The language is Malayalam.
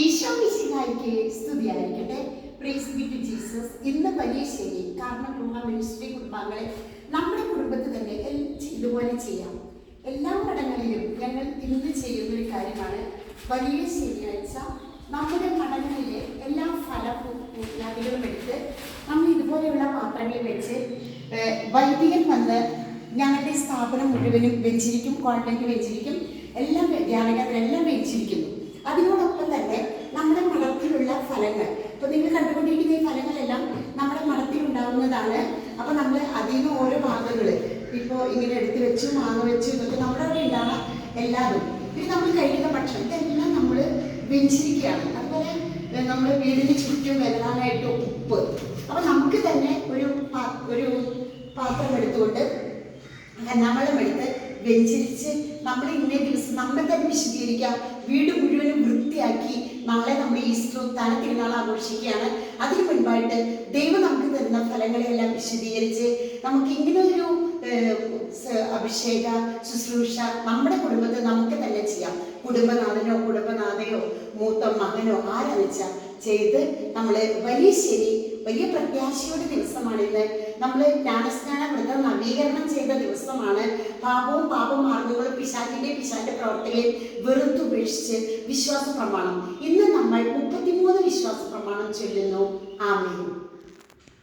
ഈശോ മിശിഹായ്ക്ക് സ്തുതിയായിരിക്കട്ടെ. Praise be to Jesus. ഇന്ന് വലിയ ശരി കാരണക്കുടുംബ മിനിസ്ട്രി കുടുംബാംഗങ്ങളെ നമ്മുടെ കുടുംബത്തിൽ തന്നെ ഇതുപോലെ ചെയ്യാം. എല്ലാ മഠങ്ങളിലും ഞങ്ങൾ ഇന്ന് ചെയ്യുന്ന ഒരു കാര്യമാണ് വലിയ ശനിയാഴ്ച നമ്മുടെ മഠങ്ങളിലെ എല്ലാ ഫലപൂജാദികളും എടുത്ത് നമ്മൾ ഇതുപോലെയുള്ള പാത്രങ്ങളിൽ വെച്ച് വൈദികൻ വന്ന് ഞങ്ങളുടെ സ്ഥാപനം മുഴുവനും വെച്ചിരിക്കും, കോൺവെന്റ് വെച്ചിരിക്കും, എല്ലാം ധ്യാനകേന്ദ്രമെല്ലാം വെച്ചിരിക്കുന്നു. അതിനോടൊപ്പം തന്നെ നമ്മുടെ മഠത്തിലുള്ള ഫലങ്ങൾ, ഇപ്പോൾ നിങ്ങൾ കണ്ടുകൊണ്ടിരിക്കുന്ന ഈ ഫലങ്ങളെല്ലാം നമ്മുടെ മഠത്തിൽ ഉണ്ടാകുന്നതാണ്. അപ്പോൾ നമ്മൾ അതിൽ നിന്ന് ഓരോ ഭാഗങ്ങൾ ഇപ്പോൾ ഇങ്ങനെ എടുത്തു വെച്ചു, മാങ്ങ വെച്ചു, ഇതൊക്കെ നമ്മുടെ അവിടെ ഉണ്ടാകുന്ന എല്ലാതും. ഇത് നമ്മൾ കഴിക്കുന്ന ഭക്ഷണം ഇതെല്ലാം നമ്മൾ വെച്ചിരിക്കുകയാണ്. അതുപോലെ നമ്മൾ വീടിന് ചുറ്റും വരാനായിട്ട് ഉപ്പ്. അപ്പോൾ നമുക്ക് തന്നെ ഒരു പാത്രം എടുത്തുകൊണ്ട് നമ്മളെടുത്ത് വെഞ്ചരിച്ച് നമ്മൾ ഇന്നേ ദിവസം നമ്മൾ തന്നെ വിശദീകരിക്കാം. വീട് മുഴുവനും വൃത്തിയാക്കി നാളെ നമ്മൾ ഈസ്റ്റർ ഉത്ഥാന തിരുനാൾ ആഘോഷിക്കുകയാണ്. അതിനു മുൻപായിട്ട് ദൈവം നമുക്ക് തരുന്ന ഫലങ്ങളെല്ലാം വിശദീകരിച്ച് നമുക്ക് ഇങ്ങനെ ഒരു അഭിഷേക ശുശ്രൂഷ നമ്മുടെ കുടുംബത്തിൽ നമുക്ക് തന്നെ ചെയ്യാം. കുടുംബനാഥനോ കുടുംബനാഥയോ മൂത്ത മകനോ ആരാധിച്ചാൽ ചെയ്ത് നമ്മൾ വലിയ പ്രത്യാശയുടെ ദിവസമാണിന്ന്. നമ്മൾ ജ്ഞാനസ്നാന വ്രതം നവീകരണം ചെയ്ത ദിവസമാണ്. പാപവും പാപമാർഗങ്ങളും പിശാചിന്റെ പ്രവർത്തികളെ വെറുത്തുപേക്ഷിച്ച് വിശ്വാസ പ്രമാണം. ഇന്ന് നമ്മൾ 33 വിശ്വാസ പ്രമാണം ചൊല്ലുന്നു. ആമേൻ.